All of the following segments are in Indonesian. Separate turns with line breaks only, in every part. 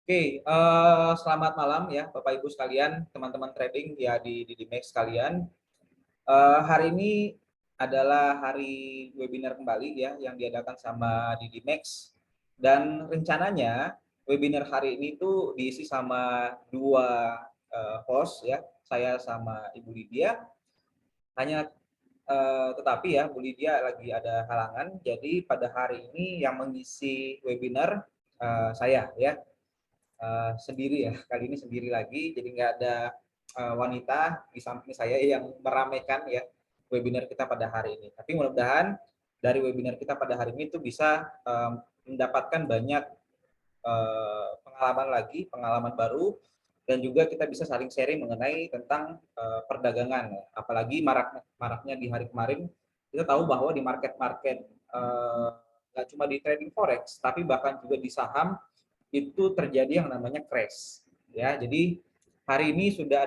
Oke, selamat malam ya Bapak Ibu sekalian, teman-teman trading ya di Dimex sekalian. Hari ini adalah hari webinar kembali ya yang diadakan sama di Dimex dan rencananya webinar hari ini tuh diisi sama dua host ya, saya sama Ibu Lydia. Hanya tetapi ya Bu Lydia lagi ada halangan, jadi pada hari ini yang mengisi webinar saya ya. Sendiri ya, kali ini sendiri lagi, jadi nggak ada wanita di samping saya yang meramaikan ya webinar kita pada hari ini. Tapi mudah-mudahan dari webinar kita pada hari ini itu bisa mendapatkan banyak pengalaman lagi, pengalaman baru, dan juga kita bisa saling sharing mengenai tentang perdagangan. Apalagi maraknya di hari kemarin, kita tahu bahwa di market-market nggak cuma di trading forex, tapi bahkan juga di saham itu terjadi yang namanya crash ya. Jadi hari ini sudah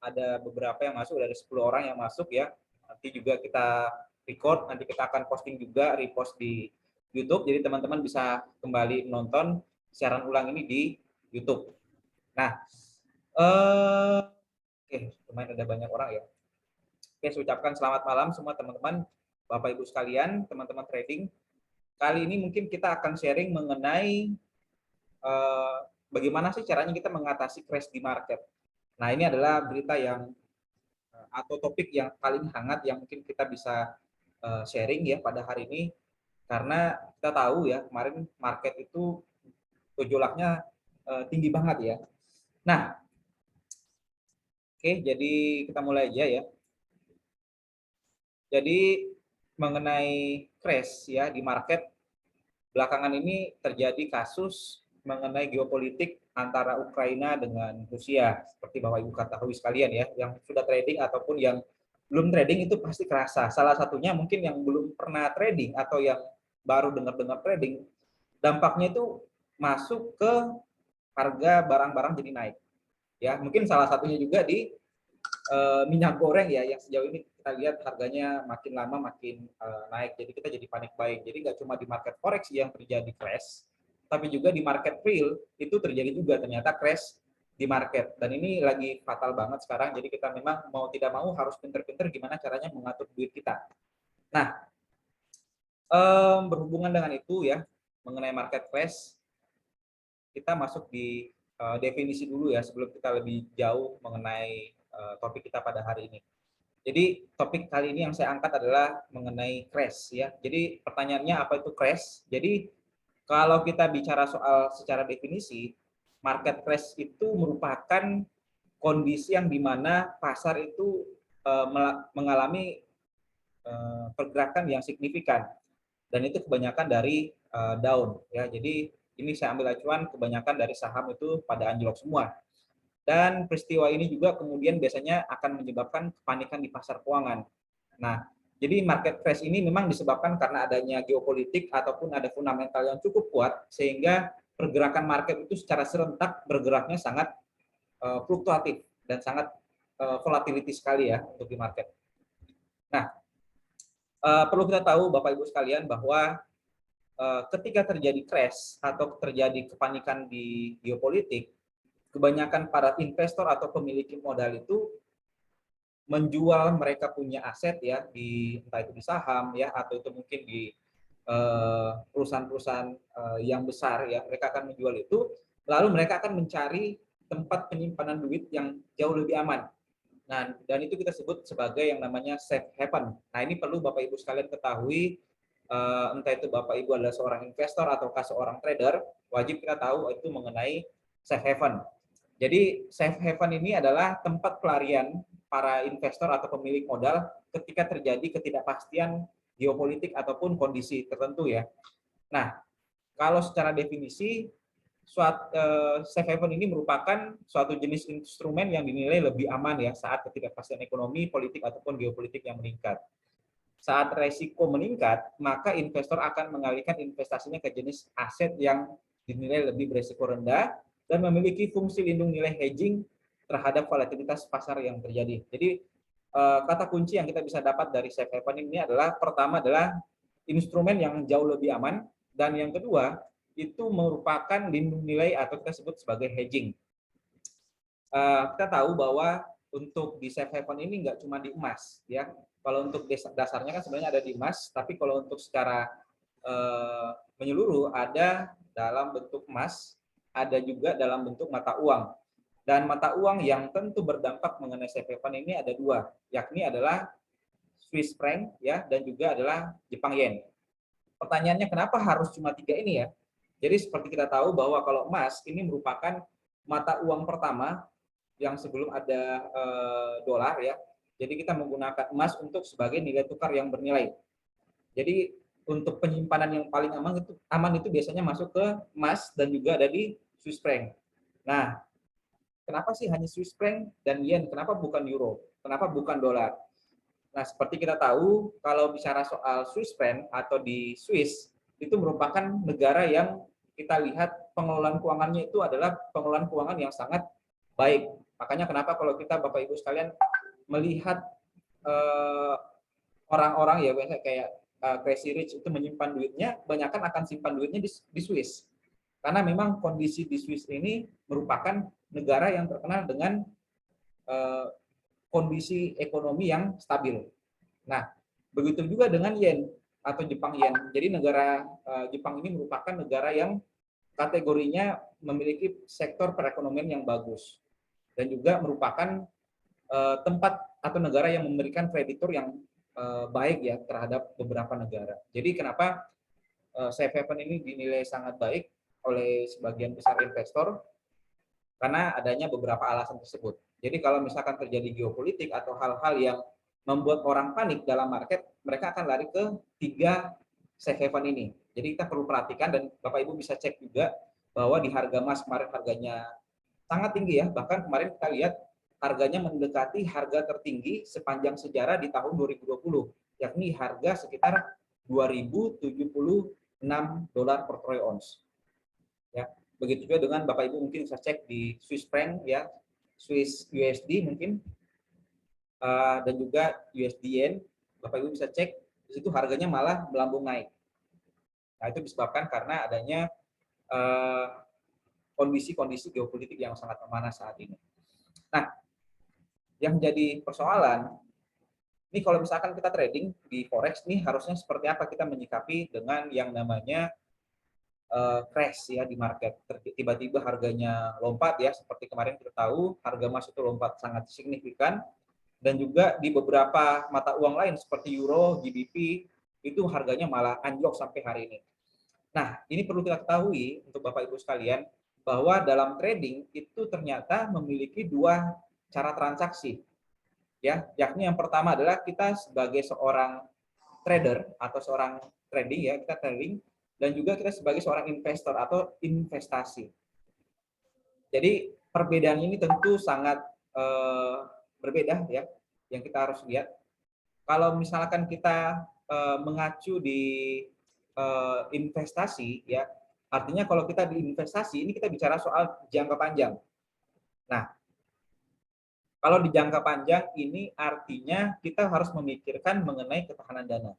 ada beberapa yang masuk, dari 10 orang yang masuk ya. Nanti juga kita record, nanti kita akan posting juga, repost di YouTube, jadi teman-teman bisa kembali menonton siaran ulang ini di YouTube. Nah, lumayan ada banyak orang ya. Oke, saya ucapkan selamat malam semua teman-teman, Bapak Ibu sekalian, teman-teman trading. Kali ini mungkin kita akan sharing mengenai bagaimana sih caranya kita mengatasi crash di market. Nah, ini adalah berita yang atau topik yang paling hangat yang mungkin kita bisa sharing ya pada hari ini, karena kita tahu ya kemarin market itu gejolaknya tinggi banget ya. Nah, oke, jadi kita mulai aja ya. Jadi mengenai crash ya di market, belakangan ini terjadi kasus mengenai geopolitik antara Ukraina dengan Rusia. Seperti Bapak Ibu ketahui sekalian ya, yang sudah trading ataupun yang belum trading itu pasti kerasa. Salah satunya mungkin yang belum pernah trading atau yang baru dengar-dengar trading, dampaknya itu masuk ke harga barang-barang jadi naik. Ya, mungkin salah satunya juga di minyak goreng ya, yang sejauh ini kita lihat harganya makin lama makin naik, jadi kita jadi panik buying. Jadi nggak cuma di market forex yang terjadi crash, tapi juga di market real itu terjadi juga ternyata crash di market, dan ini lagi fatal banget sekarang. Jadi kita memang mau tidak mau harus pinter-pinter gimana caranya mengatur duit kita. Nah, berhubungan dengan itu ya, mengenai market crash, kita masuk di definisi dulu ya sebelum kita lebih jauh mengenai topik kita pada hari ini. Jadi topik kali ini yang saya angkat adalah mengenai crash ya. Jadi pertanyaannya apa itu crash? Jadi kalau kita bicara soal secara definisi, market crash itu merupakan kondisi yang dimana pasar itu mengalami pergerakan yang signifikan, dan itu kebanyakan dari down ya. Jadi ini saya ambil acuan kebanyakan dari saham itu pada anjlok semua. Dan peristiwa ini juga kemudian biasanya akan menyebabkan kepanikan di pasar keuangan. Nah, jadi market crash ini memang disebabkan karena adanya geopolitik ataupun ada fundamental yang cukup kuat, sehingga pergerakan market itu secara serentak bergeraknya sangat fluktuatif dan sangat volatility sekali ya untuk di market. Nah, perlu kita tahu Bapak Ibu sekalian bahwa ketika terjadi crash atau terjadi kepanikan di geopolitik, kebanyakan para investor atau pemilik modal itu menjual mereka punya aset ya, di entah itu di saham ya, atau itu mungkin di perusahaan-perusahaan yang besar ya, mereka akan menjual itu, lalu mereka akan mencari tempat penyimpanan duit yang jauh lebih aman. Nah, dan itu kita sebut sebagai yang namanya safe haven. Nah, ini perlu Bapak Ibu sekalian ketahui, entah itu Bapak Ibu adalah seorang investor ataukah seorang trader, wajib kita tahu itu mengenai safe haven. Jadi safe haven ini adalah tempat pelarian para investor atau pemilik modal ketika terjadi ketidakpastian geopolitik ataupun kondisi tertentu ya. Nah, kalau secara definisi, safe haven ini merupakan suatu jenis instrumen yang dinilai lebih aman ya saat ketidakpastian ekonomi, politik ataupun geopolitik yang meningkat. Saat resiko meningkat, maka investor akan mengalihkan investasinya ke jenis aset yang dinilai lebih beresiko rendah dan memiliki fungsi lindung nilai hedging terhadap volatilitas pasar yang terjadi. Jadi kata kunci yang kita bisa dapat dari safe haven ini adalah, pertama adalah instrumen yang jauh lebih aman, dan yang kedua itu merupakan lindung nilai atau kita sebut sebagai hedging. Kita tahu bahwa untuk di safe haven ini nggak cuma di emas, ya. Kalau untuk dasarnya kan sebenarnya ada di emas, tapi kalau untuk secara menyeluruh ada dalam bentuk emas, ada juga dalam bentuk mata uang. Dan mata uang yang tentu berdampak mengenai safe haven ini ada dua, yakni adalah Swiss franc ya dan juga adalah Jepang yen. Pertanyaannya kenapa harus cuma tiga ini ya? Jadi seperti kita tahu bahwa kalau emas ini merupakan mata uang pertama yang sebelum ada dolar ya. Jadi kita menggunakan emas untuk sebagai nilai tukar yang bernilai. Jadi untuk penyimpanan yang paling aman itu biasanya masuk ke emas dan juga ada di Swiss franc. Nah, kenapa sih hanya Swiss franc dan yen? Kenapa bukan euro? Kenapa bukan dolar? Nah, seperti kita tahu, kalau bicara soal Swiss franc atau di Swiss, itu merupakan negara yang kita lihat pengelolaan keuangannya itu adalah pengelolaan keuangan yang sangat baik. Makanya kenapa kalau kita Bapak Ibu sekalian melihat orang-orang ya biasanya kayak Crazy Rich itu menyimpan duitnya, kebanyakan akan simpan duitnya di Swiss. Karena memang kondisi di Swiss ini merupakan negara yang terkenal dengan kondisi ekonomi yang stabil. Nah, begitu juga dengan yen atau Jepang yen. Jadi negara Jepang ini merupakan negara yang kategorinya memiliki sektor perekonomian yang bagus dan juga merupakan tempat atau negara yang memberikan kreditur yang baik ya terhadap beberapa negara. Jadi kenapa safe haven ini dinilai sangat baik oleh sebagian besar investor karena adanya beberapa alasan tersebut. Jadi kalau misalkan terjadi geopolitik atau hal-hal yang membuat orang panik dalam market, mereka akan lari ke tiga safe haven ini. Jadi kita perlu perhatikan dan Bapak Ibu bisa cek juga bahwa di harga emas kemarin harganya sangat tinggi ya. Bahkan kemarin kita lihat harganya mendekati harga tertinggi sepanjang sejarah di tahun 2020, yakni harga sekitar 2076 dolar per troy ounce. Ya. Begitu juga dengan Bapak Ibu mungkin bisa cek di Swiss franc ya, Swiss USD mungkin dan juga USD yen. Bapak Ibu bisa cek di situ harganya malah melambung naik. Nah, itu disebabkan karena adanya kondisi-kondisi geopolitik yang sangat memanas saat ini. Nah, yang jadi persoalan ini kalau misalkan kita trading di forex nih harusnya seperti apa kita menyikapi dengan yang namanya crash ya di market, tiba-tiba harganya lompat ya seperti kemarin kita tahu harga emas itu lompat sangat signifikan dan juga di beberapa mata uang lain seperti euro, GBP itu harganya malah anjlok sampai hari ini. Nah, ini perlu kita ketahui untuk Bapak Ibu sekalian bahwa dalam trading itu ternyata memiliki dua cara transaksi. Ya, yakni yang pertama adalah kita sebagai seorang trader atau seorang trading ya, kita trading dan juga kita sebagai seorang investor atau investasi. Jadi perbedaan ini tentu sangat berbeda ya, yang kita harus lihat. Kalau misalkan kita mengacu di investasi ya, artinya kalau kita di investasi ini kita bicara soal jangka panjang. Nah, kalau di jangka panjang ini artinya kita harus memikirkan mengenai ketahanan dana.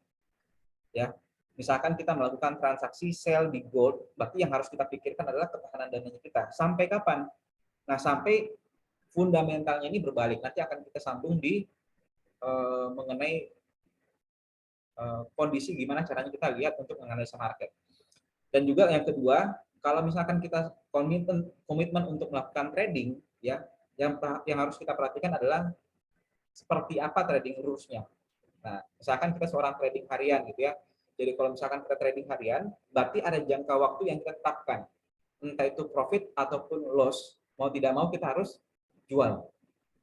Ya, misalkan kita melakukan transaksi sell di gold, berarti yang harus kita pikirkan adalah ketahanan dananya kita. Sampai kapan? Nah, sampai fundamentalnya ini berbalik. Nanti akan kita sambung di mengenai kondisi gimana caranya kita lihat untuk menganalisa market. Dan juga yang kedua, kalau misalkan kita komitmen untuk melakukan trading, ya, yang harus kita perhatikan adalah seperti apa trading rules-nya. Nah, misalkan kita seorang trading harian gitu ya. Jadi kalau misalkan kita trading harian, berarti ada jangka waktu yang kita tetapkan. Entah itu profit ataupun loss, mau tidak mau kita harus jual.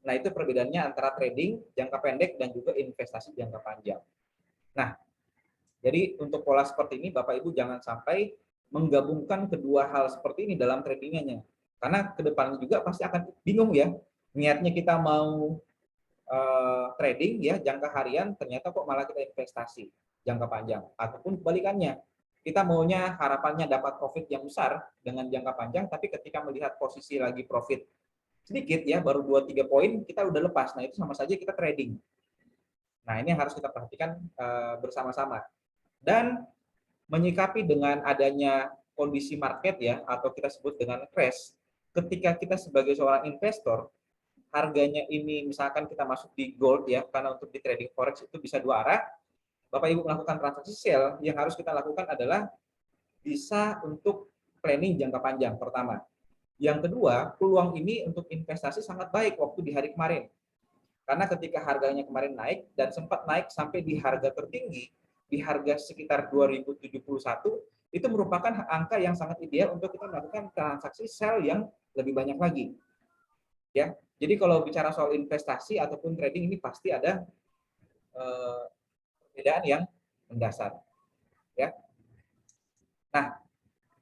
Nah, itu perbedaannya antara trading jangka pendek dan juga investasi jangka panjang. Nah, jadi untuk pola seperti ini Bapak Ibu jangan sampai menggabungkan kedua hal seperti ini dalam tradingnya. Karena kedepannya juga pasti akan bingung ya. Niatnya kita mau trading ya jangka harian, ternyata kok malah kita investasi jangka panjang. Ataupun kebalikannya, kita maunya harapannya dapat profit yang besar dengan jangka panjang, tapi ketika melihat posisi lagi profit sedikit ya, baru 2-3 poin, kita udah lepas. Nah, itu sama saja kita trading. Nah, ini harus kita perhatikan bersama-sama. Dan menyikapi dengan adanya kondisi market ya, atau kita sebut dengan crash, ketika kita sebagai seorang investor, harganya ini misalkan kita masuk di gold ya, karena untuk di trading forex itu bisa dua arah, Bapak Ibu melakukan transaksi sell, yang harus kita lakukan adalah bisa untuk planning jangka panjang pertama. Yang kedua, peluang ini untuk investasi sangat baik waktu di hari kemarin. Karena ketika harganya kemarin naik dan sempat naik sampai di harga tertinggi, di harga sekitar 2071, itu merupakan angka yang sangat ideal untuk kita melakukan transaksi sell yang lebih banyak lagi. Ya, jadi kalau bicara soal investasi ataupun trading ini pasti ada perbedaan yang mendasar. Ya. Nah,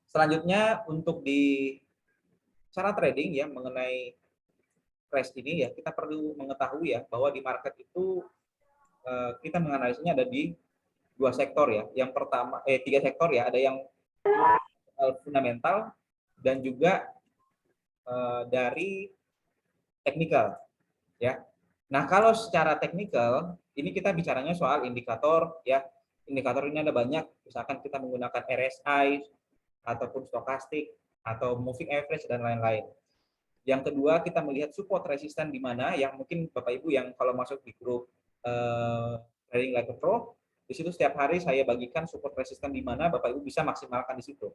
selanjutnya untuk di cara trading ya mengenai crash ini ya kita perlu mengetahui ya bahwa di market itu kita menganalisanya ada di dua sektor ya. Yang pertama tiga sektor ya, ada yang fundamental dan juga dari teknikal ya. Nah, kalau secara teknikal ini kita bicaranya soal indikator ya. Indikator ini ada banyak, misalkan kita menggunakan RSI ataupun stokastik atau moving average dan lain-lain. Yang kedua, kita melihat support resisten di mana yang mungkin Bapak Ibu yang kalau masuk di grup Trading Like a Pro, di situ setiap hari saya bagikan support resisten di mana Bapak Ibu bisa maksimalkan di situ.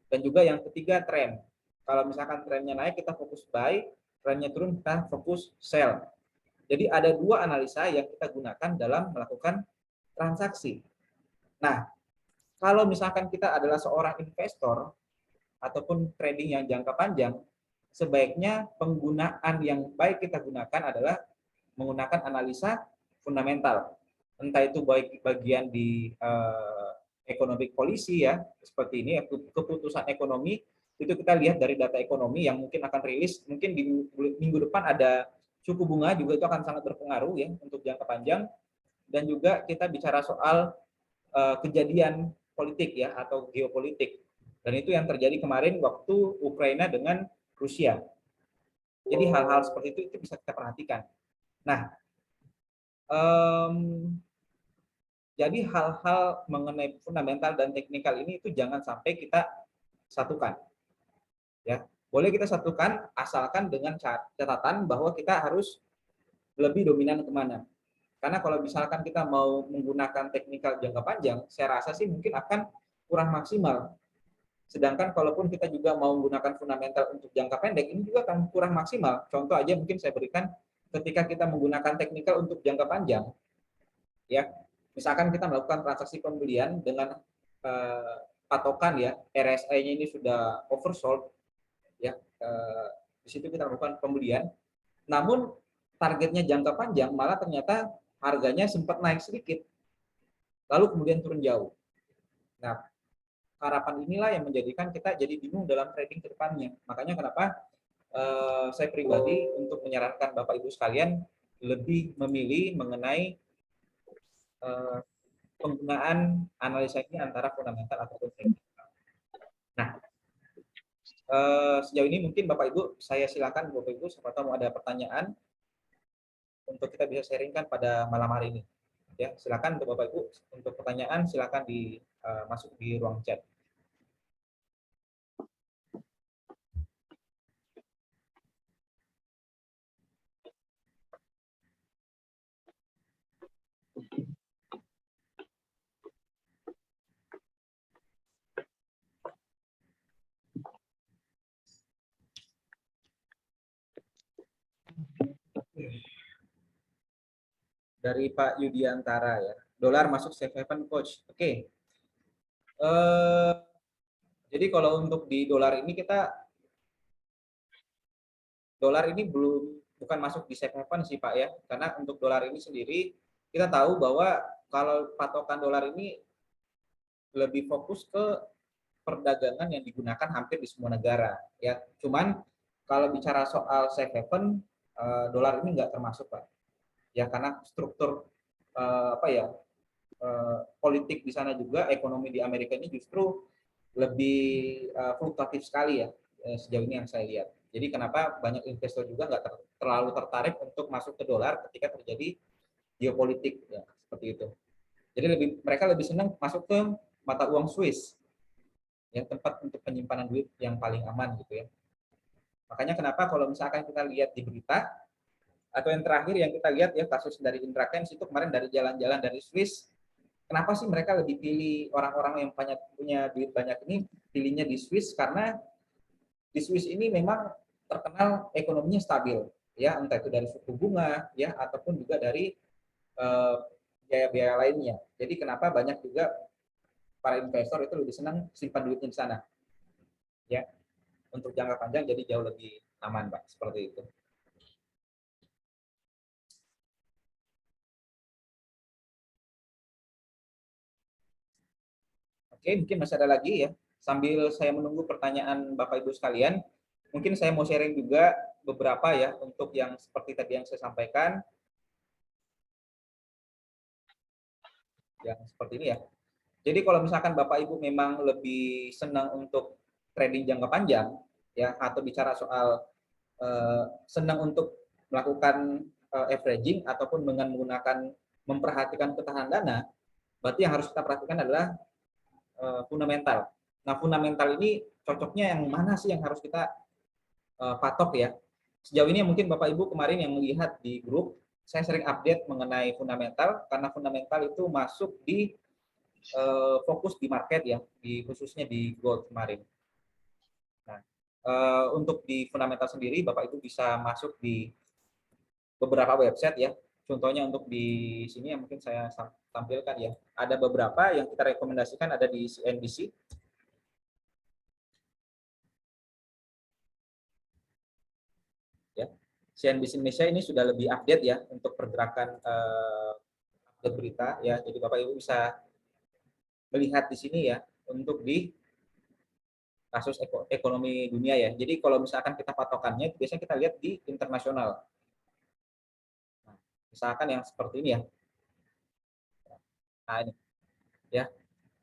Dan juga yang ketiga, tren. Kalau misalkan trennya naik, kita fokus buy, trennya turun, kita fokus sell. Jadi ada dua analisa yang kita gunakan dalam melakukan transaksi. Nah, kalau misalkan kita adalah seorang investor ataupun trading yang jangka panjang, sebaiknya penggunaan yang baik kita gunakan adalah menggunakan analisa fundamental. Entah itu baik bagian di economic policy ya, seperti ini keputusan ekonomi itu kita lihat dari data ekonomi yang mungkin akan rilis, mungkin di minggu depan ada suku bunga juga itu akan sangat berpengaruh ya untuk jangka panjang. Dan juga kita bicara soal kejadian politik ya atau geopolitik. Dan itu yang terjadi kemarin waktu Ukraina dengan Rusia. Jadi hal-hal seperti itu bisa kita perhatikan. Nah, jadi hal-hal mengenai fundamental dan teknikal ini itu jangan sampai kita satukan. Ya, boleh kita satukan asalkan dengan catatan bahwa kita harus lebih dominan kemana. Karena kalau misalkan kita mau menggunakan teknikal jangka panjang, saya rasa sih mungkin akan kurang maksimal. Sedangkan kalaupun kita juga mau menggunakan fundamental untuk jangka pendek, ini juga akan kurang maksimal. Contoh aja mungkin saya berikan ketika kita menggunakan teknikal untuk jangka panjang, ya, misalkan kita melakukan transaksi pembelian dengan patokan ya RSI-nya ini sudah oversold, ya, di situ kita melakukan pembelian. Namun targetnya jangka panjang malah ternyata harganya sempat naik sedikit, lalu kemudian turun jauh. Nah, harapan inilah yang menjadikan kita jadi bingung dalam trading ke depannya. Makanya kenapa saya pribadi untuk menyarankan Bapak Ibu sekalian lebih memilih mengenai penggunaan analisa ini antara fundamental ataupun teknikal. Nah, sejauh ini mungkin Bapak Ibu, saya silakan Bapak Ibu, siapa tahu mau ada pertanyaan untuk kita bisa sharingkan pada malam hari ini. Ya, silakan untuk Bapak Ibu untuk pertanyaan silakan masuk di ruang chat. Dari Pak Yudiantara ya. Dolar masuk safe haven coach. Oke. Jadi kalau untuk di dolar ini dolar ini bukan masuk di safe haven sih Pak ya. Karena untuk dolar ini sendiri kita tahu bahwa kalau patokan dolar ini lebih fokus ke perdagangan yang digunakan hampir di semua negara ya. Cuman kalau bicara soal safe haven dolar ini nggak termasuk Pak. Ya karena struktur politik di sana juga ekonomi di Amerika ini justru lebih fluktuatif sekali ya sejauh ini yang saya lihat. Jadi kenapa banyak investor juga nggak terlalu tertarik untuk masuk ke dolar ketika terjadi geopolitik ya seperti itu. Jadi mereka lebih senang masuk ke mata uang Swiss ya, tempat untuk penyimpanan duit yang paling aman gitu ya. Makanya kenapa kalau misalkan kita lihat di berita atau yang terakhir yang kita lihat ya, kasus dari Indra Kents itu kemarin dari jalan-jalan dari Swiss, kenapa sih mereka lebih pilih orang-orang yang punya duit banyak ini pilihnya di Swiss? Karena di Swiss ini memang terkenal ekonominya stabil ya, entah itu dari suku bunga ya ataupun juga dari biaya-biaya lainnya. Jadi kenapa banyak juga para investor itu lebih senang simpan duitnya di sana ya, untuk jangka panjang jadi jauh lebih aman, Pak, seperti itu. Oke, mungkin masih ada lagi ya. Sambil saya menunggu pertanyaan Bapak Ibu sekalian, mungkin saya mau sharing juga beberapa ya untuk yang seperti tadi yang saya sampaikan, yang seperti ini ya. Jadi kalau misalkan Bapak Ibu memang lebih senang untuk trading jangka panjang ya, atau bicara soal senang untuk melakukan averaging ataupun dengan menggunakan memperhatikan ketahanan dana, berarti yang harus kita perhatikan adalah fundamental. Nah, fundamental ini cocoknya yang mana sih yang harus kita patok ya. Sejauh ini mungkin Bapak Ibu kemarin yang melihat di grup, saya sering update mengenai fundamental karena fundamental itu masuk di fokus di market ya, di khususnya di gold kemarin. Nah, untuk di fundamental sendiri Bapak Ibu bisa masuk di beberapa website ya. Contohnya untuk di sini yang mungkin saya tampilkan ya. Ada beberapa yang kita rekomendasikan ada di CNBC. Ya. CNBC Indonesia ini sudah lebih update ya untuk pergerakan update berita ya. Jadi Bapak Ibu bisa melihat di sini ya untuk di kasus ekonomi dunia ya. Jadi kalau misalkan kita patokannya biasanya kita lihat di internasional. Nah, misalkan yang seperti ini ya. Nah, ini ya.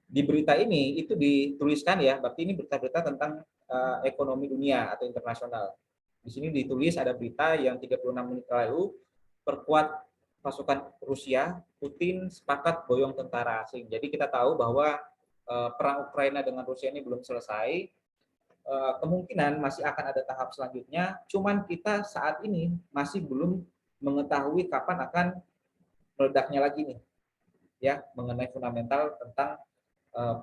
Di berita ini itu dituliskan ya, berarti ini berita-berita tentang ekonomi dunia atau internasional. Di sini ditulis ada berita yang 36 menit lalu, perkuat pasukan Rusia, Putin sepakat boyong tentara asing. Jadi kita tahu bahwa perang Ukraina dengan Rusia ini belum selesai, kemungkinan masih akan ada tahap selanjutnya, cuman kita saat ini masih belum mengetahui kapan akan meledaknya lagi nih, ya, mengenai fundamental tentang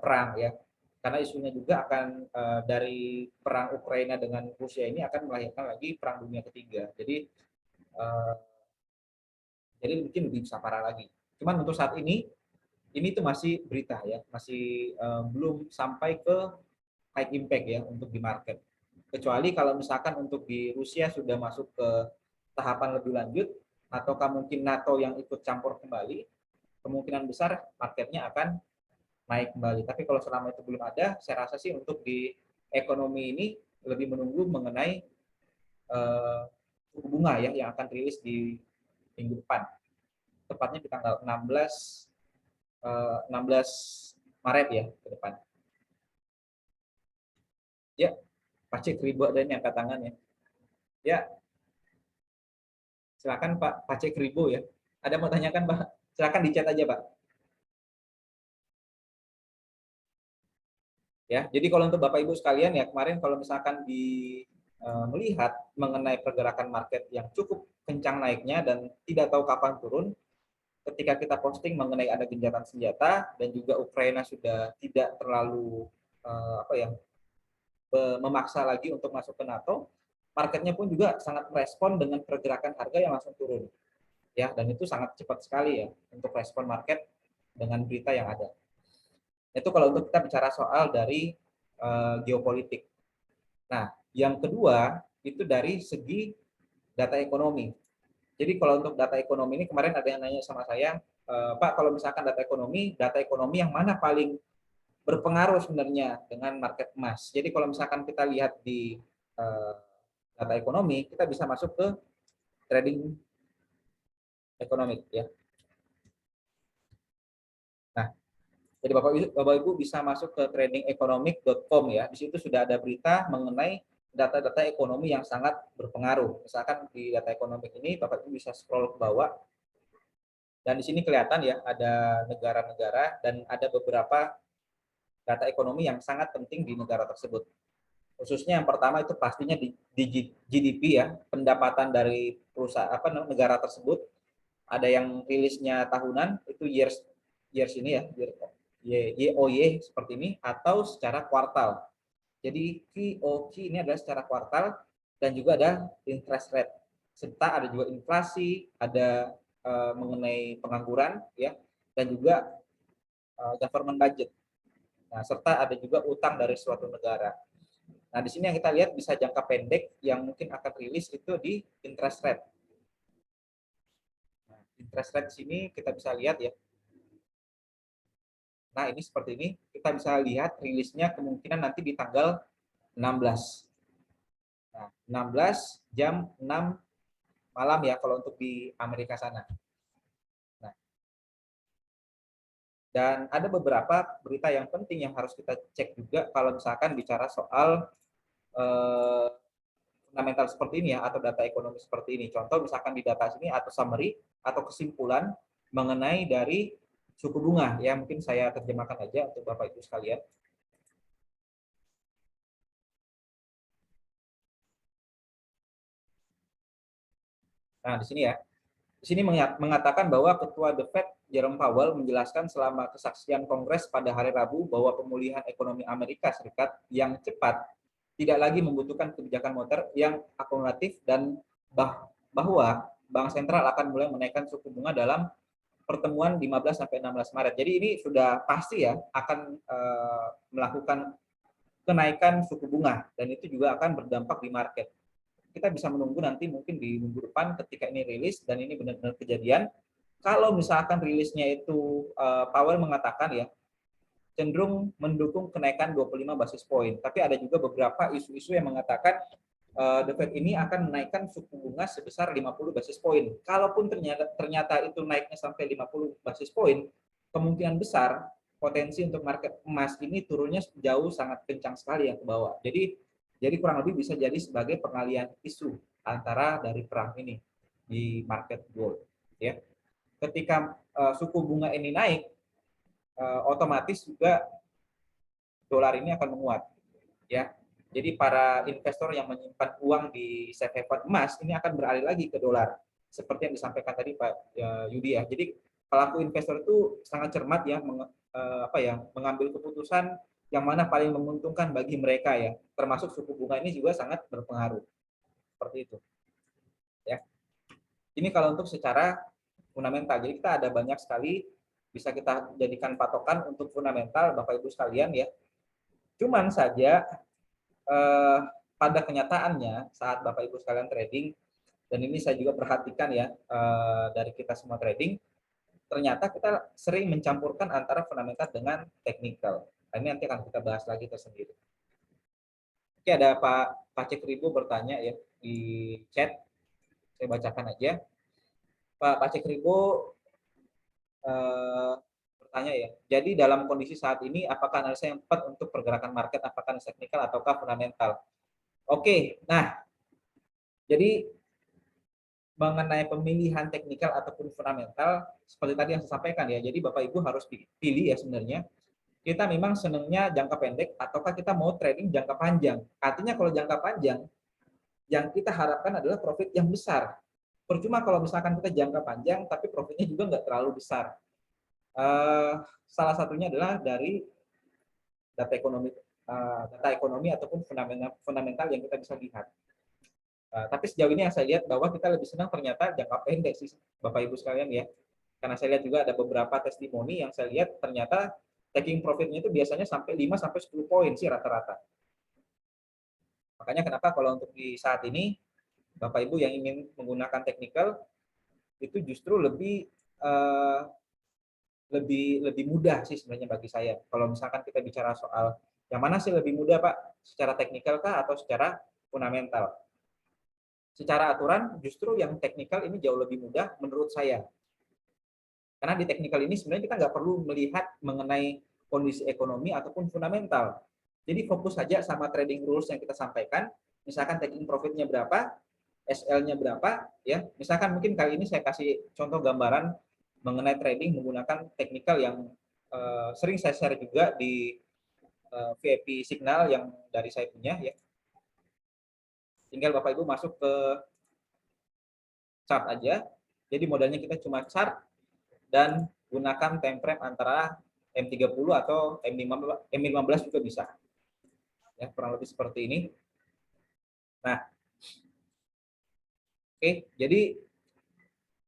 perang ya, karena isunya juga akan dari perang Ukraina dengan Rusia ini akan melahirkan lagi perang dunia ketiga. Uh, jadi mungkin lebih bisa parah lagi. Cuman untuk saat ini tuh masih berita ya, masih belum sampai ke high impact ya untuk di market. Kecuali kalau misalkan untuk di Rusia sudah masuk ke tahapan lebih lanjut, ataukah mungkin NATO yang ikut campur kembali, kemungkinan besar marketnya akan naik kembali. Tapi kalau selama itu belum ada, saya rasa sih untuk di ekonomi ini lebih menunggu mengenai suku bunga ya yang akan rilis di minggu depan. Tepatnya di tanggal 16 Maret ya ke depan. Ya, pasti Ribu ada ini angkat tangan ya. Ya, silakan Pak Pacek Ribu ya. Ada mau tanyakan Pak? Silakan di chat aja Pak. Ya, jadi kalau untuk Bapak Ibu sekalian ya kemarin kalau misalkan melihat mengenai pergerakan market yang cukup kencang naiknya dan tidak tahu kapan turun, ketika kita posting mengenai ada gencatan senjata dan juga Ukraina sudah tidak terlalu apa ya memaksa lagi untuk masuk ke NATO, marketnya pun juga sangat merespon dengan pergerakan harga yang langsung turun. Ya, dan itu sangat cepat sekali ya untuk respon market dengan berita yang ada. Itu kalau untuk kita bicara soal dari geopolitik. Nah, yang kedua itu dari segi data ekonomi. Jadi kalau untuk data ekonomi ini kemarin ada yang nanya sama saya, Pak, kalau misalkan data ekonomi yang mana paling berpengaruh sebenarnya dengan market emas. Jadi kalau misalkan kita lihat di data ekonomi, kita bisa masuk ke trading ekonomi ya. Nah, jadi Bapak Ibu bisa masuk ke tradingeconomic.com ya. Di situ sudah ada berita mengenai data-data ekonomi yang sangat berpengaruh. Misalkan di data ekonomi ini Bapak Ibu bisa scroll ke bawah dan di sini kelihatan ya ada negara-negara dan ada beberapa data ekonomi yang sangat penting di negara tersebut. Khususnya yang pertama itu pastinya di GDP ya, pendapatan dari perusahaan negara tersebut. Ada yang rilisnya tahunan itu years ini ya, YOY seperti ini, atau secara kuartal. Jadi QOQ ini adalah secara kuartal, dan juga ada interest rate, serta ada juga inflasi, ada mengenai pengangguran ya, dan juga government budget. Nah, serta ada juga utang dari suatu negara. Nah, di sini yang kita lihat bisa jangka pendek yang mungkin akan rilis itu di interest rate. Nah, interest rate di sini kita bisa lihat ya. Nah, ini seperti ini. Kita bisa lihat rilisnya kemungkinan nanti di tanggal 16. Nah, 16 jam 6 malam ya kalau untuk di Amerika sana. Nah, dan ada beberapa berita yang penting yang harus kita cek juga kalau misalkan bicara soal fundamental seperti ini ya, atau data ekonomi seperti ini. Contoh misalkan di data sini atau summary atau kesimpulan mengenai dari suku bunga ya, mungkin saya terjemahkan aja untuk Bapak Ibu sekalian. Nah, di sini ya. Di sini mengatakan bahwa Ketua The Fed Jerome Powell menjelaskan selama kesaksian Kongres pada hari Rabu bahwa pemulihan ekonomi Amerika Serikat yang cepat tidak lagi membutuhkan kebijakan moneter yang akomodatif, dan bahwa Bank Sentral akan mulai menaikkan suku bunga dalam pertemuan 15 sampai 16 Maret. Jadi ini sudah pasti ya akan melakukan kenaikan suku bunga, dan itu juga akan berdampak di market. Kita bisa menunggu nanti mungkin di minggu depan ketika ini rilis dan ini benar-benar kejadian. Kalau misalkan rilisnya itu Powell mengatakan ya cenderung mendukung kenaikan 25 basis poin, tapi ada juga beberapa isu-isu yang mengatakan The Fed ini akan menaikkan suku bunga sebesar 50 basis poin. Kalaupun ternyata itu naiknya sampai 50 basis poin, kemungkinan besar potensi untuk market emas ini turunnya jauh sangat kencang sekali yang ke bawah. Jadi kurang lebih bisa jadi sebagai pengalian isu antara dari perang ini di market gold. Ya, ketika suku bunga ini naik, otomatis juga dolar ini akan menguat. Ya, jadi para investor yang menyimpan uang di safe haven emas ini akan beralih lagi ke dolar, seperti yang disampaikan tadi Pak Yudi ya. Jadi pelaku investor itu sangat cermat ya, mengambil keputusan yang mana paling menguntungkan bagi mereka ya, termasuk suku bunga ini juga sangat berpengaruh seperti itu ya. Ini kalau untuk secara fundamental. Jadi kita ada banyak sekali bisa kita jadikan patokan untuk fundamental Bapak Ibu sekalian ya. Cuman saja pada kenyataannya saat Bapak Ibu sekalian trading, dan ini saya juga perhatikan ya dari kita semua trading, ternyata kita sering mencampurkan antara fundamental dengan technical. Nah, ini nanti akan kita bahas lagi tersendiri. Oke, ada Pak Cek Ribu bertanya ya di chat, saya bacakan aja. Pak Cek Ribu bertanya ya, jadi dalam kondisi saat ini apakah analisa yang tepat untuk pergerakan market, apakah technical ataukah fundamental? Oke, nah jadi mengenai pemilihan teknikal ataupun fundamental, seperti tadi yang saya sampaikan ya, jadi Bapak Ibu harus pilih ya sebenarnya, kita memang senangnya jangka pendek ataukah kita mau trading jangka panjang. Artinya kalau jangka panjang, yang kita harapkan adalah profit yang besar. Percuma kalau misalkan kita jangka panjang, tapi profitnya juga nggak terlalu besar. Salah satunya adalah dari data ekonomi ataupun fundamental yang kita bisa lihat. Tapi sejauh ini yang saya lihat bahwa kita lebih senang ternyata jangka pendek sih Bapak Ibu sekalian ya. Karena saya lihat juga ada beberapa testimoni yang saya lihat ternyata taking profitnya itu biasanya sampai 5 sampai 10 poin sih rata-rata. Makanya kenapa kalau untuk di saat ini Bapak Ibu yang ingin menggunakan technical itu justru lebih mudah sih sebenarnya bagi saya. Kalau misalkan kita bicara soal yang mana sih lebih mudah Pak, secara technical kah atau secara fundamental? Secara aturan justru yang teknikal ini jauh lebih mudah menurut saya. Karena di teknikal ini sebenarnya kita nggak perlu melihat mengenai kondisi ekonomi ataupun fundamental. Jadi fokus saja sama trading rules yang kita sampaikan. Misalkan taking profitnya berapa, SL-nya berapa, ya. Misalkan mungkin kali ini saya kasih contoh gambaran mengenai trading menggunakan teknikal yang sering saya share juga di VIP signal yang dari saya punya ya. Tinggal Bapak Ibu masuk ke chart aja. Jadi modalnya kita cuma chart dan gunakan time frame antara M30 atau M15 juga bisa. Ya, kurang lebih seperti ini. Nah, oke, jadi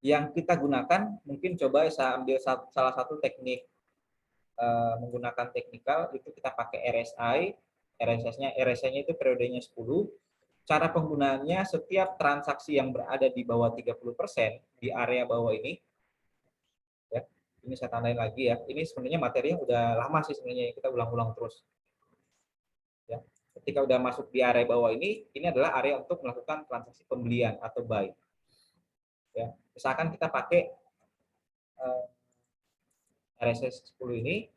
yang kita gunakan mungkin coba saya ambil salah satu teknik menggunakan teknikal itu kita pakai RSI. RSI-nya itu periodenya 10. Cara penggunaannya setiap transaksi yang berada di bawah 30% di area bawah ini ya. Ini saya tandain lagi ya. Ini sebenarnya materi yang udah lama sih sebenarnya kita ulang-ulang terus. Ya. Ketika udah masuk di area bawah ini adalah area untuk melakukan transaksi pembelian atau buy. Ya. Misalkan kita pakai RSI 10 ini,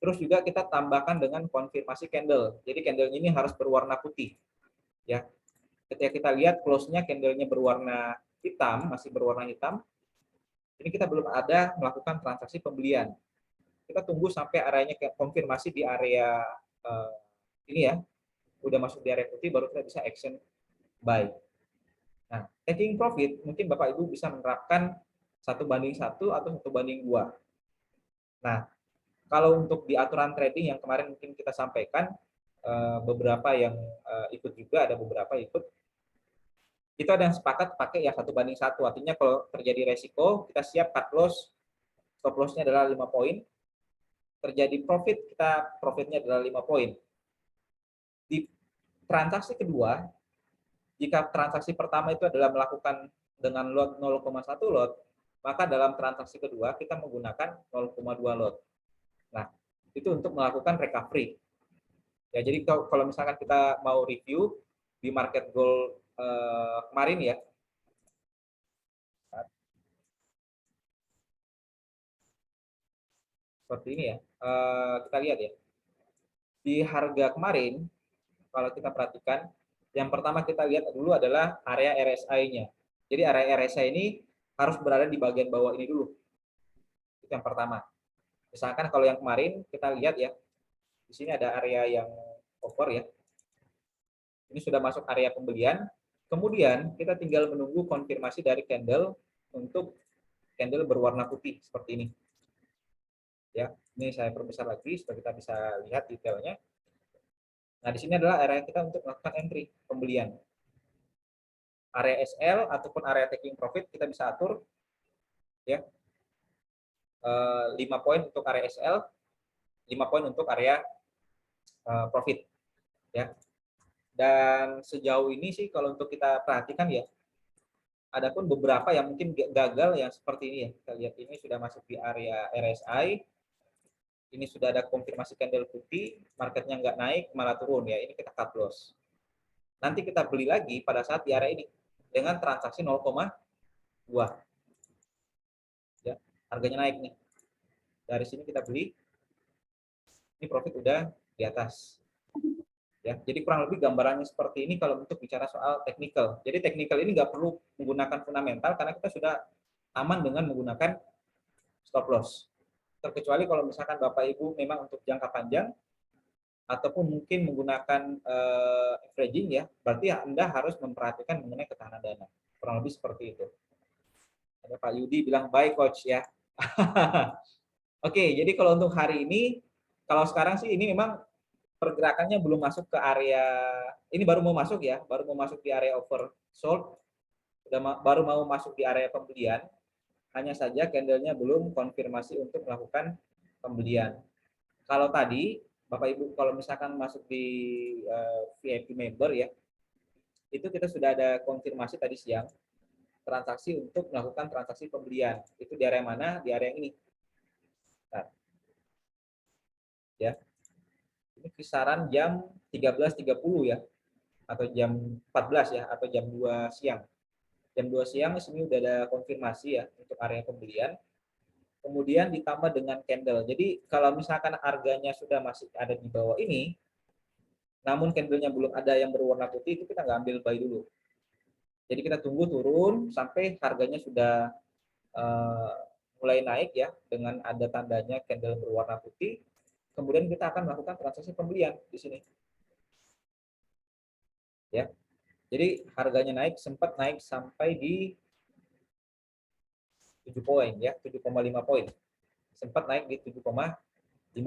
terus juga kita tambahkan dengan konfirmasi candle. Jadi candle ini harus berwarna putih. Ya. Ketika kita lihat close-nya candle-nya berwarna hitam, masih berwarna hitam, ini kita belum ada melakukan transaksi pembelian. Kita tunggu sampai areanya konfirmasi di area ini ya, udah masuk di area putih baru kita bisa action buy. Nah, taking profit mungkin Bapak Ibu bisa menerapkan 1:1 atau 1:2. Nah, kalau untuk di aturan trading yang kemarin mungkin kita sampaikan, beberapa yang ikut juga, ada beberapa ikut, itu ada yang sepakat pakai yang 1:1. Artinya kalau terjadi resiko, kita siap cut loss, stop loss-nya adalah 5 poin. Terjadi profit, kita profitnya adalah 5 poin. Di transaksi kedua, jika transaksi pertama itu adalah melakukan dengan lot 0,1 lot, maka dalam transaksi kedua kita menggunakan 0,2 lot. Nah, itu untuk melakukan recovery. Ya, jadi kalau misalkan kita mau review di market gold kemarin ya, seperti ini ya, kita lihat ya, di harga kemarin kalau kita perhatikan, yang pertama kita lihat dulu adalah area RSI-nya. Jadi area RSI ini harus berada di bagian bawah ini dulu. Itu yang pertama. Misalkan kalau yang kemarin kita lihat ya, di sini ada area yang over ya. Ini sudah masuk area pembelian. Kemudian kita tinggal menunggu konfirmasi dari candle untuk candle berwarna putih seperti ini. Ya, ini saya perbesar lagi supaya kita bisa lihat detailnya. Nah, di sini adalah area kita untuk melakukan entry pembelian. Area SL ataupun area taking profit kita bisa atur ya. 5 poin untuk area SL, 5 poin untuk area profit ya. Dan sejauh ini sih kalau untuk kita perhatikan ya, adapun beberapa yang mungkin gagal yang seperti ini ya. Kita lihat ini sudah masuk di area RSI. Ini sudah ada konfirmasi candle putih, marketnya nggak naik, malah turun ya. Ini kita cut loss. Nanti kita beli lagi pada saat di area ini dengan transaksi 0,2. Ya, harganya naik nih. Dari sini kita beli. Ini profit udah di atas. Ya, jadi kurang lebih gambarannya seperti ini kalau untuk bicara soal technical. Jadi technical ini nggak perlu menggunakan fundamental karena kita sudah aman dengan menggunakan stop loss. Terkecuali kalau misalkan Bapak Ibu memang untuk jangka panjang ataupun mungkin menggunakan averaging ya, berarti Anda harus memperhatikan mengenai ketahanan dana. Kurang lebih seperti itu. Ada Pak Yudi bilang bye coach ya. Oke, jadi kalau untuk hari ini, kalau sekarang sih ini memang pergerakannya belum masuk ke area, ini baru mau masuk ya, baru mau masuk di area oversold, baru mau masuk di area pembelian, hanya saja candlenya belum konfirmasi untuk melakukan pembelian. Kalau tadi Bapak Ibu kalau misalkan masuk di VIP member ya, itu kita sudah ada konfirmasi tadi siang transaksi untuk melakukan transaksi pembelian. Itu di area mana? Di area yang ini. Nah, ya. Ini kisaran jam 13.30 ya, atau jam 14 ya, atau jam 2 siang. Jam 2 siang di sini udah ada konfirmasi ya untuk area pembelian. Kemudian ditambah dengan candle. Jadi kalau misalkan harganya sudah masih ada di bawah ini, namun candlenya belum ada yang berwarna putih, itu kita nggak ambil buy dulu. Jadi kita tunggu turun sampai harganya sudah mulai naik ya, dengan ada tandanya candle berwarna putih. kemudian kita akan melakukan transaksi pembelian di sini. Ya. Jadi harganya naik, sempat naik sampai di 7 poin ya, 7,5 poin. Sempat naik di 7,5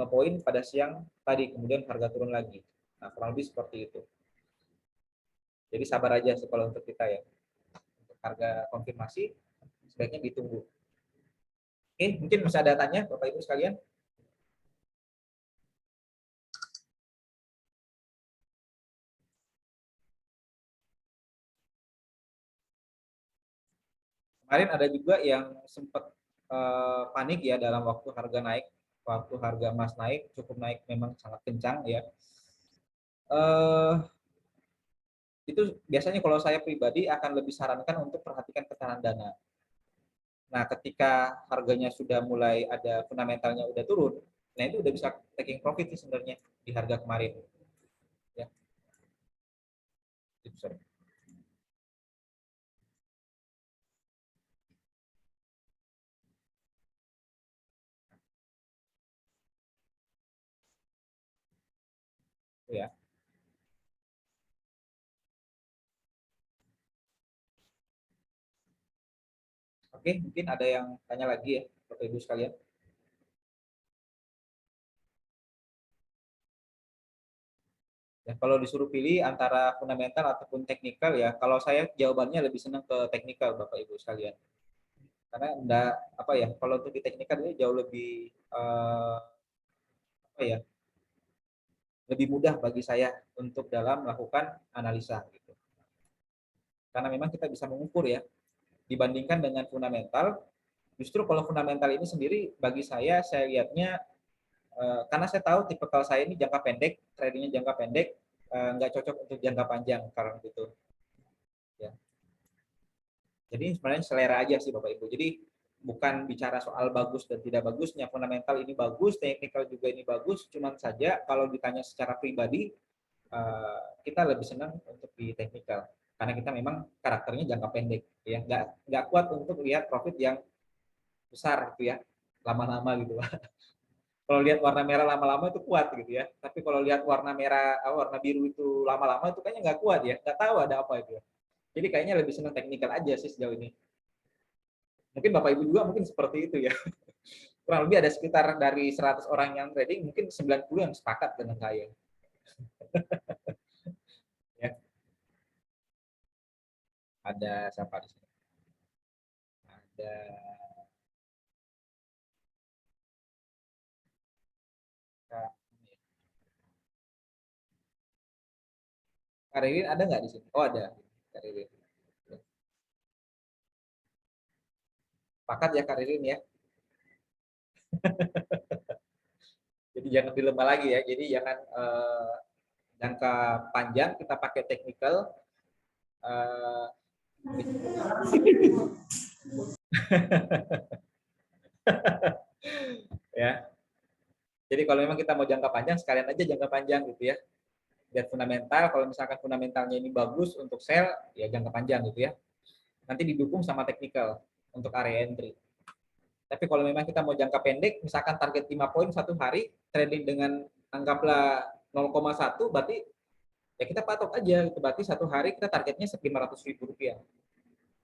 poin pada siang tadi, kemudian harga turun lagi. Nah, kurang lebih seperti itu. Jadi sabar aja sih kalau untuk kita ya. Untuk harga konfirmasi sebaiknya ditunggu. Oke, mungkin masih ada tanya Bapak Ibu sekalian? Kemarin ada juga yang sempat panik ya dalam waktu harga naik, waktu harga emas naik, cukup naik memang sangat kencang ya. Eh, itu biasanya kalau saya pribadi akan lebih sarankan untuk perhatikan ketahanan dana. Nah, ketika harganya sudah mulai ada fundamentalnya udah turun, nah itu udah bisa taking profit sih sebenarnya di harga kemarin. Ya, itu sorry. Ya. Oke, mungkin ada yang tanya lagi ya, Bapak Ibu sekalian. Ya, kalau disuruh pilih antara fundamental ataupun teknikal ya, kalau saya jawabannya lebih senang ke teknikal Bapak Ibu sekalian. Karena enggak apa ya, kalau untuk di teknikal ini jauh lebih apa ya, lebih mudah bagi saya untuk dalam melakukan analisa gitu. Karena memang kita bisa mengukur ya, dibandingkan dengan fundamental, justru kalau fundamental ini sendiri bagi saya lihatnya karena saya tahu tipe kalau saya ini jangka pendek, tradingnya jangka pendek, nggak cocok untuk jangka panjang karena gitu. Ya. Jadi sebenarnya selera aja sih Bapak Ibu. Jadi bukan bicara soal bagus dan tidak bagusnya, fundamental ini bagus, teknikal juga ini bagus, cuman saja kalau ditanya secara pribadi kita lebih senang untuk di teknikal karena kita memang karakternya jangka pendek ya, nggak kuat untuk lihat profit yang besar gitu ya, lama-lama gitu. Kalau lihat warna merah lama-lama itu kuat gitu ya, tapi kalau lihat warna merah warna biru itu lama-lama itu kayaknya nggak kuat ya, nggak tahu ada apa itu ya. Jadi kayaknya lebih senang teknikal aja sih sejauh ini. Mungkin Bapak Ibu juga mungkin seperti itu ya. Kurang lebih ada sekitar dari 100 orang yang trading, mungkin 90 yang sepakat dengan saya. Ya, ada siapa di sini? Ada Karirin ada nggak di sini? Oh ada, Karirin. Sepakat ya Karirin ya. Jadi jangan dilema lagi ya. Jadi jangan jangka panjang kita pakai technical. Uh, ya. Jadi kalau memang kita mau jangka panjang, sekalian aja jangka panjang gitu ya. Lihat fundamental, kalau misalkan fundamentalnya ini bagus untuk sell, ya jangka panjang gitu ya. Nanti didukung sama technical untuk area entry. Tapi kalau memang kita mau jangka pendek, misalkan target 5 poin satu hari, trading dengan anggaplah 0,1, berarti ya kita patok aja. Itu berarti satu hari kita targetnya 500.000 rupiah.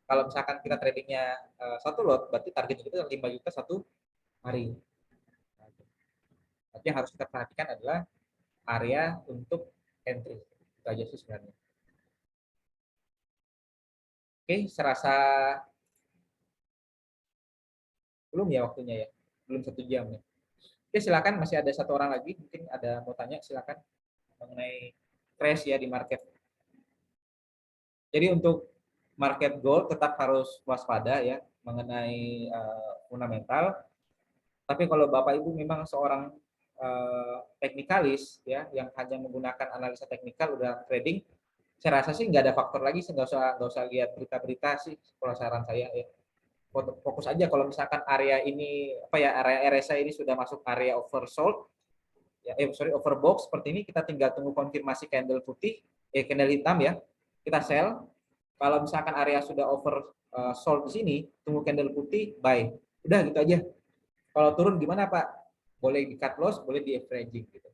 Kalau misalkan kita tradingnya satu lot, berarti target kita 5 juta satu hari. Nah, yang harus kita perhatikan adalah area untuk entry. Itu aja sih sebenarnya. Oke, serasa belum ya waktunya ya, belum 1 jam ya. Oke, silakan, masih ada satu orang lagi, mungkin ada mau tanya, silakan mengenai crash ya di market. Jadi untuk market gold tetap harus waspada ya mengenai fundamental. Tapi kalau Bapak Ibu memang seorang teknikalis ya yang hanya menggunakan analisa teknikal udah trading, saya rasa sih nggak ada faktor lagi, nggak usah lihat berita-berita sih kalau saran saya ya. Fokus aja kalau misalkan area ini apa ya, area RSI ini sudah masuk area oversold ya, overbox seperti ini, kita tinggal tunggu konfirmasi candle putih, candle hitam ya, kita sell. Kalau misalkan area sudah over sold di sini, tunggu candle putih, buy. Udah gitu aja. Kalau turun gimana Pak? Boleh di cut loss, boleh di averaging gitu.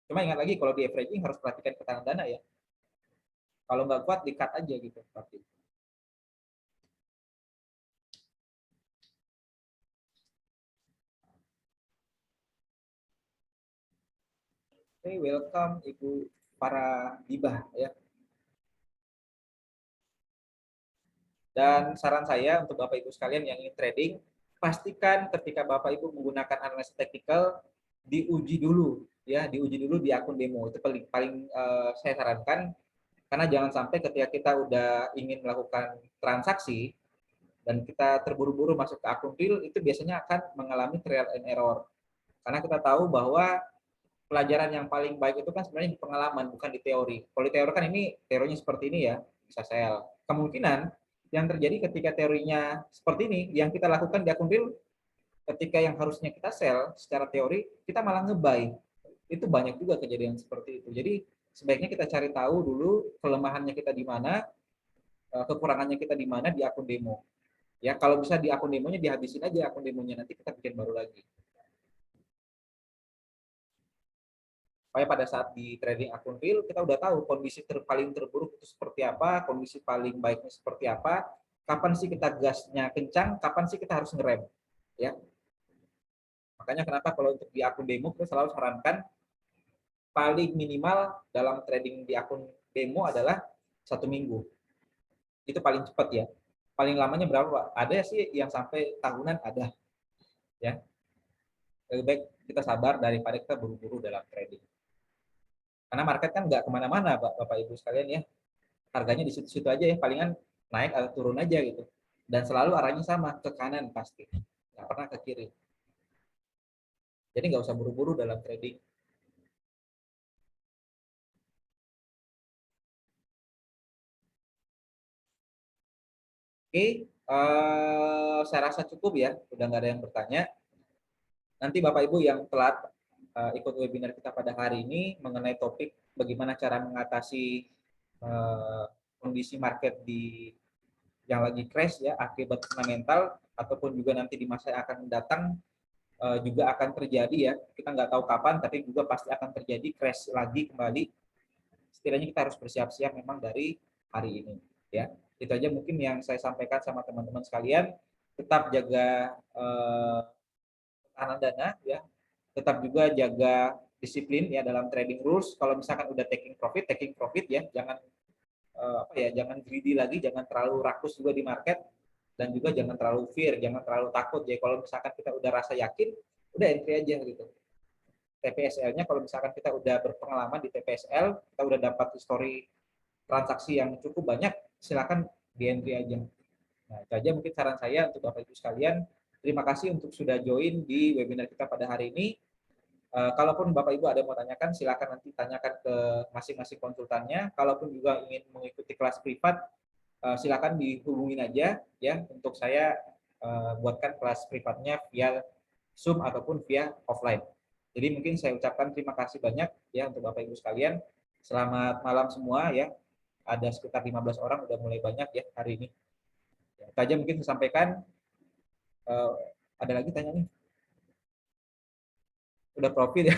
Cuma ingat lagi kalau di averaging harus perhatikan tekanan dana ya. Kalau nggak kuat di cut aja gitu. Tapi oke, welcome Ibu para Dibah ya. Dan saran saya untuk Bapak Ibu sekalian yang ingin trading, pastikan ketika Bapak Ibu menggunakan analisa teknikal diuji dulu ya, diuji dulu di akun demo. Itu paling paling saya sarankan, karena jangan sampai ketika kita udah ingin melakukan transaksi dan kita terburu-buru masuk ke akun real, itu biasanya akan mengalami trial and error. Karena kita tahu bahwa pelajaran yang paling baik itu kan sebenarnya di pengalaman, bukan di teori. Kalau di teori kan ini teorinya seperti ini ya, bisa sell. Kemungkinan yang terjadi ketika teorinya seperti ini, yang kita lakukan di akun real, ketika yang harusnya kita sell secara teori, kita malah nge-buy. Itu banyak juga kejadian seperti itu. Jadi sebaiknya kita cari tahu dulu kelemahannya kita di mana, kekurangannya kita di mana di akun demo. Ya, kalau bisa di akun demonya dihabisin aja akun demonya, nanti kita bikin baru lagi. Supaya pada saat di trading akun real kita udah tahu kondisi paling terburuk itu seperti apa, kondisi paling baiknya seperti apa, kapan sih kita gasnya kencang, kapan sih kita harus ngerem, ya. Makanya kenapa kalau untuk di akun demo kita selalu sarankan paling minimal dalam trading di akun demo adalah 1 minggu. Itu paling cepat ya. Paling lamanya berapa, Pak? Ada sih yang sampai tahunan ada, ya. Lebih baik kita sabar daripada kita buru-buru dalam trading. Karena market kan nggak kemana-mana, Bapak Ibu sekalian ya. Harganya di situ-situ aja ya, palingan naik atau turun aja gitu. Dan selalu arahnya sama, ke kanan pasti. Nggak pernah ke kiri. Jadi nggak usah buru-buru dalam trading. Oke, saya rasa cukup ya. Udah nggak ada yang bertanya. Nanti Bapak Ibu yang telat ikut webinar kita pada hari ini mengenai topik bagaimana cara mengatasi kondisi market yang lagi crash ya akibat fundamental, ataupun juga nanti di masa yang akan mendatang juga akan terjadi ya. Kita nggak tahu kapan, tapi juga pasti akan terjadi crash lagi kembali. Setidaknya kita harus bersiap-siap memang dari hari ini. Ya, itu aja mungkin yang saya sampaikan sama teman-teman sekalian. Tetap jaga tahanan dana, ya. Tetap juga jaga disiplin ya dalam trading rules. Kalau misalkan udah taking profit ya, jangan apa ya, jangan greedy lagi, jangan terlalu rakus juga di market, dan juga jangan terlalu fear, jangan terlalu takut ya. Kalau misalkan kita udah rasa yakin, udah entry aja gitu. TPSL-nya kalau misalkan kita udah berpengalaman di TPSL, kita udah dapat histori transaksi yang cukup banyak, silakan di entry aja. Nah, itu aja mungkin saran saya untuk Bapak Ibu sekalian. Terima kasih untuk sudah join di webinar kita pada hari ini. Kalaupun Bapak Ibu ada mau tanyakan, silakan nanti tanyakan ke masing-masing konsultannya. Kalaupun juga ingin mengikuti kelas privat, silakan dihubungin aja ya, untuk saya buatkan kelas privatnya via Zoom ataupun via offline. Jadi mungkin saya ucapkan terima kasih banyak ya untuk Bapak Ibu sekalian. Selamat malam semua ya. Ada sekitar 15 orang, udah mulai banyak ya hari ini. Ya, itu aja mungkin saya sampaikan. Uh, ada lagi tanya nih? Udah profit ya?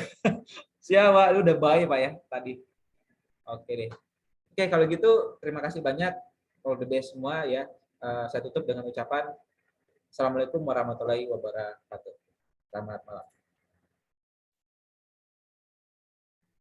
Siapa? Lu udah baik Pak ya tadi. Oke deh. Oke, kalau gitu terima kasih banyak. All the best semua ya. Saya tutup dengan ucapan Assalamualaikum warahmatullahi wabarakatuh. Selamat malam.